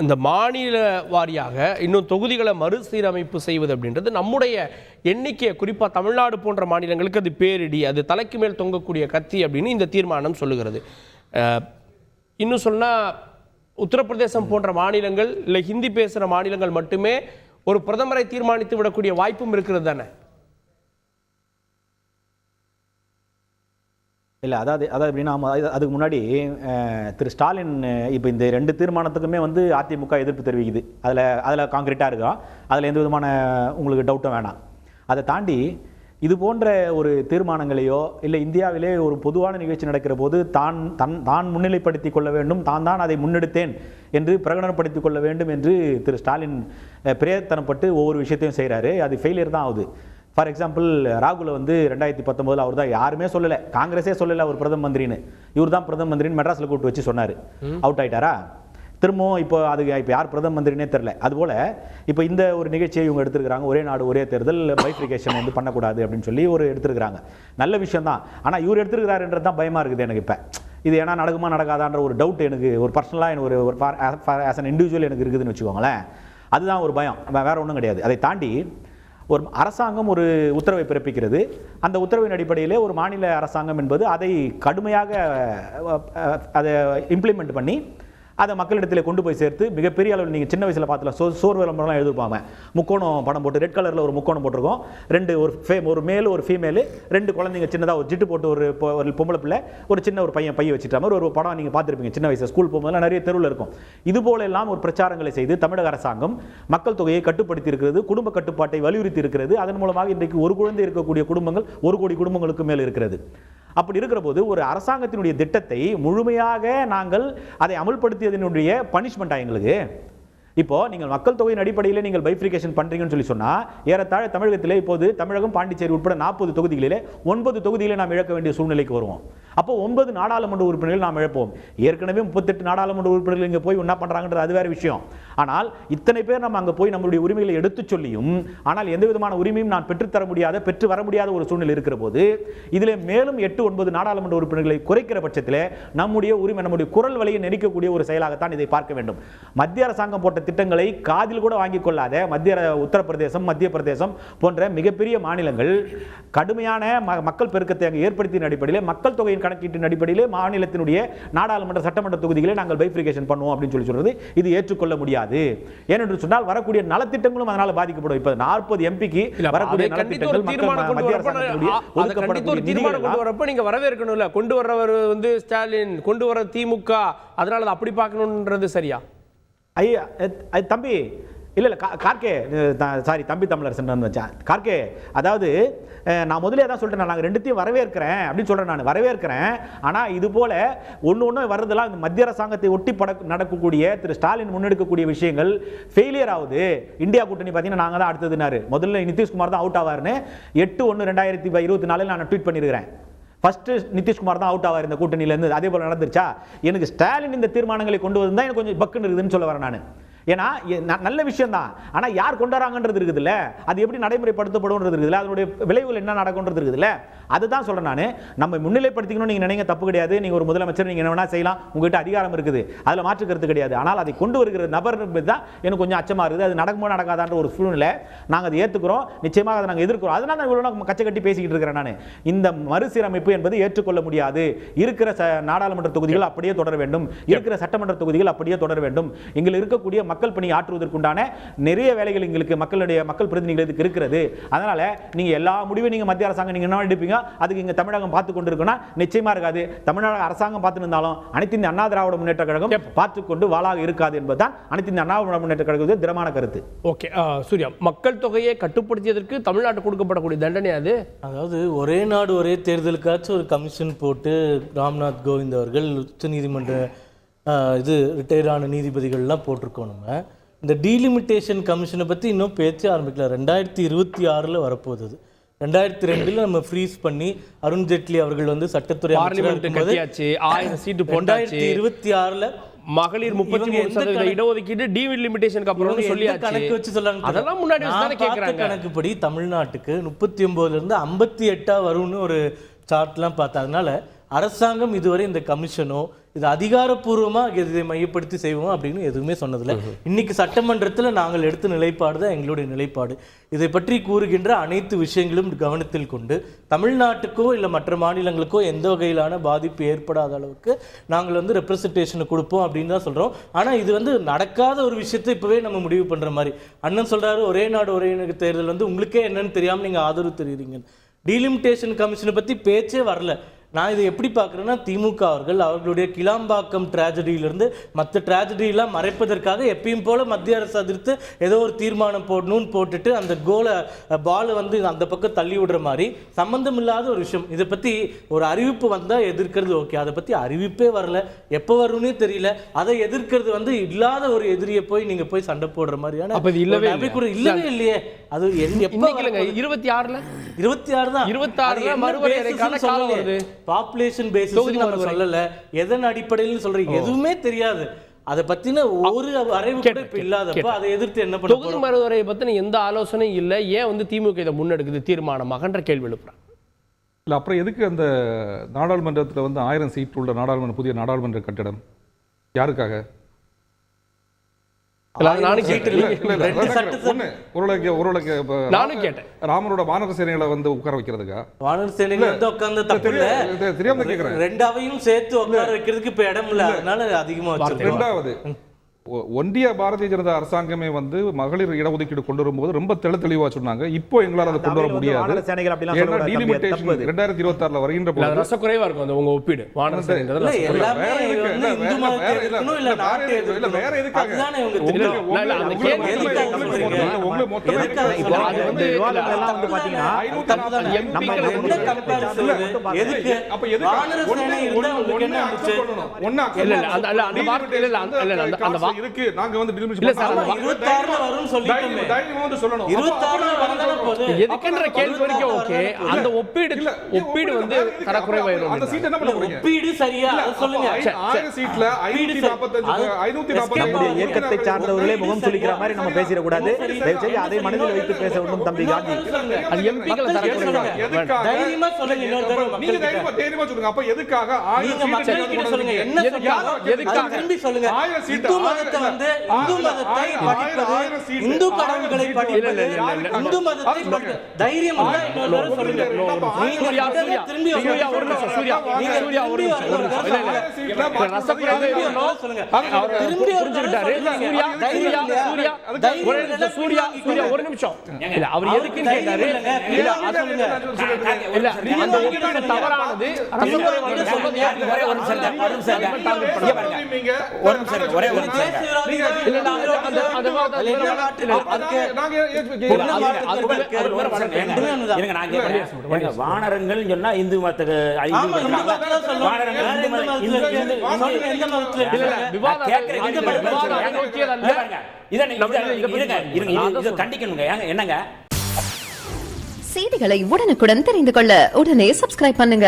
இந்த மாநில வாரியாக இன்னும் தொகுதிகளை மறுசீரமைப்பு செய்வது அப்படின்றது நம்முடைய எண்ணிக்கையை, குறிப்பாக தமிழ்நாடு போன்ற மாநிலங்களுக்கு அது பேரிடி, அது தலைக்கு மேல் தொங்கக்கூடிய கத்தி அப்படின்னு இந்த தீர்மானம் சொல்லுகிறது. இன்னும் சொன்னால் உத்தரப்பிரதேசம் போன்ற மாநிலங்கள் இல்லை ஹிந்தி பேசுகிற மாநிலங்கள் மட்டுமே ஒரு பிரதமரை தீர்மானித்து விடக்கூடிய வாய்ப்பும் இருக்கிறது தானே? இல்லை, அதாவது எப்படின்னா, அதுக்கு முன்னாடி திரு ஸ்டாலின் இப்போ இந்த 2 தீர்மானத்துக்குமே வந்து அதிமுக எதிர்ப்பு தெரிவிக்குது. அதில் காங்கிரீட்டாக இருக்கும், அதில் எந்த விதமான உங்களுக்கு டவுட்டும் வேணாம். அதை தாண்டி இது போன்ற ஒரு தீர்மானங்களையோ இல்லை இந்தியாவிலே ஒரு பொதுவான நிகழ்ச்சி நடக்கிற போது தான் முன்னிலைப்படுத்திக் கொள்ள வேண்டும், தான் அதை முன்னெடுத்தேன் என்று பிரகடனப்படுத்திக் கொள்ள வேண்டும் என்று திரு ஸ்டாலின் பிரயத்தனப்பட்டு ஒவ்வொரு விஷயத்தையும் செய்கிறாரு. அது ஃபெயிலியர் தான் ஆகுது. ஃபார் எக்ஸாம்பிள், ராகுல வந்து 2019 அவர் தான், யாருமே சொல்லலை, காங்கிரஸே சொல்லலை அவர் பிரதம மந்திரின்னு. இவர் தான் பிரதம மந்திரின்னு மெட்ராஸில் கூப்பிட்டு வச்சு சொன்னார். அவுட் ஆயிட்டாரா? திரும்பவும் இப்போ யார் பிரதம மந்திரினே தெரில. அதுபோல் இப்போ இந்த ஒரு நிகழ்ச்சியை இவங்க எடுத்துருக்காங்க, ஒரே நாடு ஒரே தேர்தல், பைஃப்ரிகேஷன் வந்து பண்ணக்கூடாது அப்படின்னு சொல்லி எடுத்துருக்காங்க. நல்ல விஷயம் தான். ஆனால் இவர் எடுத்துருக்கிறாருன்றது தான் பயமாக இருக்குது எனக்கு. இப்போ இது ஏன்னா நடக்குமா நடக்காதான்ற ஒரு டவுட் எனக்கு, ஒரு பர்சனலாக எனக்கு ஒரு ஆஸ் அன் இண்டிவிஜுவல் எனக்கு இருக்குதுன்னு வச்சுக்கோங்களேன். அதுதான் ஒரு பயம், வேறு ஒன்றும் கிடையாது. அதை தாண்டி ஒரு அரசாங்கம் ஒரு உத்தரவை பிறப்பிக்கிறது. அந்த உத்தரவின் அடிப்படையிலே ஒரு மாநில அரசாங்கம் என்பது அதை கடுமையாக அதை இம்ப்ளிமெண்ட் பண்ணி அதை மக்களிடத்தில் கொண்டு போய் சேர்த்து மிகப்பெரிய அளவில், நீங்கள் சின்ன வயசில் பார்த்துல சோறு விளம்பரம்லாம் எழுதிருப்பாங்க, முக்கோணம் படம் போட்டு ரெட் கலரில் ஒரு முக்கோணம் போட்டிருக்கோம், ஒரு மேல் ஒரு ஃபீமேலு, 2 குழந்தைங்க சின்னதாக ஒரு ஜிட்டு போட்டு ஒரு பொம்பளை பிள்ளை, ஒரு சின்ன ஒரு பையன் பைய வச்சுட்ட மாதிரி ஒரு படம் நீங்கள் பார்த்துருப்பீங்க சின்ன வயசில் ஸ்கூல் போகும்போது நிறைய தெருவில் இருக்கும். இது போல எல்லாம் ஒரு பிரச்சாரங்களை செய்து தமிழக அரசாங்கம் மக்கள் தொகையை கட்டுப்படுத்தி இருக்கிறது, குடும்ப கட்டுப்பாட்டை வலியுறுத்தி இருக்கிறது. அதன் மூலமாக இன்றைக்கு ஒரு குழந்தை இருக்கக்கூடிய குடும்பங்கள் 1 கோடி குடும்பங்களுக்கு மேல் இருக்கிறது. அப்படி இருக்கிற போது ஒரு அரசாங்கத்தினுடைய திட்டத்தை முழுமையாக நாங்கள் அதை அமல்படுத்தியதனுடைய பனிஷ்மெண்ட் எங்களுக்கு. இப்போ நீங்கள் மக்கள் தொகையின் அடிப்படையில் நீங்கள் பைஃப்ரிகேஷன் பண்றீங்கன்னு சொல்லி சொன்னா, ஏறத்தாழ தமிழகத்திலே இப்போது தமிழகம், பாண்டிச்சேரி உட்பட 40 தொகுதிகளிலே 9 தொகுதிகளை நாம் இழக்க வேண்டிய சூழ்நிலைக்கு வருவோம். அப்போ 9 நாடாளுமன்ற உறுப்பினர்கள் நாம் இழப்போம். ஏற்கனவே 38 நாடாளுமன்ற உறுப்பினர்கள் இங்கே போய் என்ன பண்றாங்கன்றது அது வேற விஷயம். ஆனால் இத்தனை பேர் நம்ம அங்கே போய் நம்மளுடைய உரிமைகளை எடுத்து சொல்லியும், ஆனால் எந்த விதமான உரிமையும் நான் பெற்று வர முடியாத ஒரு சூழ்நிலை இருக்கிற போது, இதிலே மேலும் 8-9 நாடாளுமன்ற உறுப்பினர்களை குறைக்கிற பட்சத்தில் நம்முடைய உரிமை, நம்முடைய குரல் வழியை நெரிக்கக்கூடிய ஒரு செயலாகத்தான் இதை பார்க்க வேண்டும். மத்திய அரசாங்கம் போட்ட திட்டங்களை காதில் கூட வாங்கிக் கொள்ளாத உத்தரப்பிரதேசம், மத்திய பிரதேசம் போன்ற மிகப்பெரிய மாநிலங்கள் கடுமையான மக்கள் பெருக்கத்தை அங்கு ஏற்படுத்தின அடிப்படையில், மக்கள் தொகையின் கணக்கீட்டின் அடிப்படையில் மாநிலத்தினுடைய நாடாளுமன்ற சட்டமன்ற தொகுதிகளை நாங்கள் பைஃப்ரிகேஷன் பண்ணுவோம் அப்படின்னு சொல்றது இது ஏற்றுக்கொள்ள முடியாது. ஏனென்று சொன்னால் வரக்கூடிய நலத்திட்டங்களும் அதனால பாதிக்கப்படும். இப்ப 40 எம்பிக்கு வரக்கூடிய நலத்திட்டங்கள் மத்திய அரசாங்கத்தினுடைய ஒதுக்கப்படக்கூடிய தீர்மானம் கொண்டு வரப்ப நீங்க வரவேற்கணும்ல. கொண்டு வர்றவர் வந்து ஸ்டாலின், கொண்டு வர திமுக, அதனால அப்படி பார்க்கணும்ன்றது சரியா? ஐயா தம்பி, இல்லை கார்கே, சாரி தம்பி தமிழரசன் வச்சேன். கார்கே, அதாவது நான் முதலே தான் சொல்லிட்டேன், நாங்கள் 2த்தையும் வரவேற்கிறேன் அப்படின்னு சொல்கிறேன். நான் வரவேற்கிறேன். ஆனால் இது போல ஒன்று வர்றதெல்லாம் இந்த மத்திய அரசாங்கத்தை ஒட்டி நடக்கக்கூடிய திரு ஸ்டாலின் முன்னெடுக்கக்கூடிய விஷயங்கள் ஃபெயிலியர் ஆகுது. இந்தியா கூட்டணி பார்த்தீங்கன்னா நாங்கள் தான் அடுத்ததுனாரு. முதல்ல நிதிஷ்குமார் தான் அவுட் ஆவார்னு 8/1/2024 நான் ட்வீட் பண்ணியிருக்கிறேன். ஃபர்ஸ்ட் நிதிஷ்குமார் தான் அவுட் ஆவார் இந்த கூட்டணியிலேருந்து. அதே போல் நடந்துருச்சா? எனக்கு ஸ்டாலின் இந்த தீர்மானங்களை கொண்டு வந்து தான் எனக்கு கொஞ்சம் பக்குன்னு இருக்குதுன்னு சொல்ல வரேன் நான். ஏன்னா நல்ல விஷயம் தான், ஆனால் யார் கொண்டாடுறாங்கன்றது இருக்குதுல்ல, அது எப்படி நடைமுறைப்படுத்தப்படும்ன்றது இருக்குதுல்ல, அதனுடைய விளைவுகள் என்ன நடக்கும்ன்றது இருக்குதுல்ல, அதுதான் சொல்கிறேன் நான். நம்ம முன்னிலைப்படுத்திக்கணும் நீங்கள் நினைங்க, தப்பு கிடையாது. நீங்கள் ஒரு முதலமைச்சர், நீங்கள் என்ன வேணா செய்யலாம், உங்கள்கிட்ட அதிகாரம் இருக்குது, அதில் மாற்று கருத்து கிடையாது. ஆனால் அதை கொண்டு வருகிற நபர் தான் எனக்கு கொஞ்சம் அச்சமாக இருக்குது. அது நடக்குமோ நடக்காதான்ற ஒரு சூழ்நிலை நாங்கள் அதை ஏற்றுக்கிறோம், நிச்சயமாக அதை நாங்கள் எதிர்க்கிறோம். அதனால நான் இவ்வளோ கச்சை கட்டி பேசிக்கிட்டு இருக்கிறேன் நான். இந்த மறுசீரமைப்பு என்பது ஏற்றுக்கொள்ள முடியாது. இருக்கிற நாடாளுமன்ற தொகுதிகள் அப்படியே தொடர வேண்டும், இருக்கிற சட்டமன்ற தொகுதிகள் அப்படியே தொடர வேண்டும். எங்களுக்கு இருக்கக்கூடிய மக்கள் பணி ஆற்றுவதற்குண்டான நிறைய வேலைகள் எங்களுக்கு மக்கள் பிரதிநிதிகளுக்கு இருக்கிறது. அதனால நீங்க எல்லா முடிவும் நீங்க மத்திய அரசாங்கம் நீங்க என்ன எடுப்பீங்க, அதுக்கு இங்க தமிழகம் பார்த்து கொண்டு இருக்குன்னா நிச்சயமா இருக்காது. தமிழ்நாடு அரசாங்கம் பார்த்து இருந்தாலும் அனைத்து இந்திய அண்ணா திராவிட முன்னேற்ற கழகம் பார்த்து கொண்டு வாளாக இருக்காது என்பதுதான் அனைத்து இந்திய அண்ணா முன்னேற்ற கழகத்தின் திடமான கருத்து. ஓகே சூர்யா, மக்கள் தொகையை கட்டுப்படுத்தியதற்கு தமிழ்நாட்டு கொடுக்கப்படக்கூடிய தண்டனை அது. அதாவது ஒரே நாடு ஒரே தேர்தலுக்காச்சும் ஒரு கமிஷன் போட்டு ராம்நாத் கோவிந்த் அவர்கள் உச்சநீதிமன்ற ரிட்டையர் ஆன நீதிபதிகள்லாம் போட்டிருக்கோம். நம்ம இந்த டீலிமிட்டேஷன் கமிஷனை பற்றி இன்னும் பேச்சு ஆரம்பிக்கல. 2026 வரப்போகுது. 2002 நம்ம ஃப்ரீஸ் பண்ணி அருண்ஜேட்லி அவர்கள் வந்து சட்டத்துறை சீட்டு 2026 மகளிர் 33% இடஒதுக்கீடு டீலிமிட்டேஷனுக்கு அப்புறம் சொல்லியாச்சு. கணக்கு வச்சு சொல்றாங்க. அதெல்லாம் முன்னாடி வச்சு கேக்குறாங்க. கணக்குப்படி தமிழ்நாட்டுக்கு 39 58 வரும்னு ஒரு சார்ட்லாம் பார்த்தா, அதனால அரசாங்கம் இதுவரை இந்த கமிஷனோ இது அதிகாரப்பூர்வமாக இதை மையப்படுத்தி செய்வோம் அப்படின்னு எதுவுமே சொன்னதில்லை. இன்னைக்கு சட்டமன்றத்தில் நாங்கள் எடுத்த நிலைப்பாடு தான் எங்களுடைய நிலைப்பாடு. இதை பற்றி கூறுகின்ற அனைத்து விஷயங்களும் கவனத்தில் கொண்டு தமிழ்நாட்டுக்கோ இல்லை மற்ற மாநிலங்களுக்கோ எந்த வகையிலான பாதிப்பு ஏற்படாத அளவுக்கு நாங்கள் வந்து ரெப்ரசன்டேஷனை கொடுப்போம் அப்படின்னு தான் சொல்கிறோம். ஆனால் இது வந்து நடக்காத ஒரு விஷயத்தை இப்போவே நம்ம முடிவு பண்ணுற மாதிரி. அண்ணன் சொல்கிறாரு ஒரே நாடு ஒரே தேர்தல் வந்து உங்களுக்கே என்னன்னு தெரியாமல் நீங்கள் ஆதரவு தெரியுறீங்க. டீலிமிட்டேஷன் கமிஷனை பற்றி பேச்சே வரல. நான் இதை எப்படி பார்க்குறேன்னா, திமுக அவர்களுடைய கிளாம்பாக்கம் ட்ராஜடியிலிருந்து மற்ற ட்ராஜடியெல்லாம் மறைப்பதற்காக எப்பயும் போல மத்திய அரசு அதிர்த்து ஏதோ ஒரு தீர்மானம் போடணும்னு போட்டுட்டு அந்த பாலை வந்து அந்த பக்கம் தள்ளி விடுற மாதிரி சம்மந்தம் இல்லாத ஒரு விஷயம். இதை பற்றி ஒரு அறிவிப்பு வந்தால் எதிர்க்கிறது ஓகே, அதை பற்றி அறிவிப்பே வரல, எப்போ வரும்னே தெரியல. அதை எதிர்க்கிறது வந்து இல்லாத ஒரு எதிரியை போய் நீங்கள் போய் சண்டை போடுற மாதிரியான இல்லவே இல்லையே. அது எப்போ 26 தான் 26 மறுவரையறைக்கான காலம் வருது. பாப்புலேஷன் பேசிஸ் நம்ம சொல்லல, எதன் அடிப்படையில் சொல்றீங்க எதுவுமே தெரியாது. அதை பத்தின ஒரு வரைவு கூட இப்ப இல்லாதப்ப அதை எதிர்த்து என்ன பண்ண தொகுதி மறுவரையை பத்தின எந்த ஆலோசனையும் இல்லை. ஏன் வந்து திமுக இதை முன்னெடுக்குது தீர்மானமாகன்ற கேள்வி எழுப்புறாங்க. இல்லை, அப்புறம் எதுக்கு அந்த நாடாளுமன்றத்தில் வந்து 1000 சீட் உள்ள புதிய நாடாளுமன்ற கட்டிடம் யாருக்காக? நானும் கேட்டேன். ராமரோட வானர சேனைகளை வந்து உட்கார வைக்கிறதுக்கா? வானர சேனைகளை வந்து உட்கார்ந்து தப்பு இல்ல, தெரியாம கேக்குறேன். ரெண்டாவையும் சேர்த்து உட்கார வைக்கிறதுக்கு இப்ப இடம் இல்ல, அதனால அதிகமா வச்சிருக்கோம். ரெண்டாவது, ஒன்றிய பாரதிய ஜனதா அரசாங்கமே வந்து மகளிர் இடஒதுக்கீடு கொண்டு வரும்போது ரொம்ப தெளிவா சொன்னாங்க. இப்போ எங்களால் அதை கொண்டு வர முடியாது. 2026 வருகின்ற போது ரசக்குறைவா இருக்கும் அந்த உங்க ஒப்பீடு. இருக்கு. நாங்க வந்து இல்ல சார் 26ல வரும்னு சொல்லிட்டோமே. தைரியமா வந்து சொல்லணும். 26ல வந்தா போது எதுக்குன்ற கேள்வி வரைக்கும் ஓகே. அந்த ஒப்பீடு வந்து தரக்குறைவா இருக்கும். அந்த சீட் என்ன பண்ண போறீங்க? ஒப்பீடு சரியா அத சொல்லுங்க. 1000 சீட்ல 545 நம்முடைய இயக்கத்தை சார்ந்தவர்களே முகம் சுளிக்கிற மாதிரி நம்ம பேசிர கூடாது. தயவு செய்து அதை மனதில் வைத்து பேச வேண்டும் தம்பி காந்தி. அது எம்பிக்கள தரக்குறைவா. தைரியமா சொல்லுங்க. இன்னொரு தடவை நீங்க தைரியமா சொல்லுங்க. அப்ப எதுக்காக 1000 சீட் சொல்லுங்க? என்ன எதுக்காக திரும்பி சொல்லுங்க. 1000 சீட் இந்து மதத்தை வந்து இந்து மதத்தை படிப்பது, இந்து கடவுள்களை படிப்பது, இந்து மதத்தை படிப்பது தைரியம் இல்ல. இன்னொரு தடவை சொல்லுங்க. நீங்க திரும்பி ஒரு நிமிஷம் சூர்யா ஒரு நிமிஷம் இல்ல அவர் எதுக்குன்னு கேட்டாரு. இல்ல சொல்லுங்க. இல்ல அந்த ஒப்பீடு தவறானது. வானரங்கள் சொன்னா இந்து மதத்துக்கு கண்டிக்கணுங்க. என்னங்க செய்திகளை உடனுக்குடன் தெரிந்து கொள்ள உடனே சப்ஸ்கிரைப் பண்ணுங்க.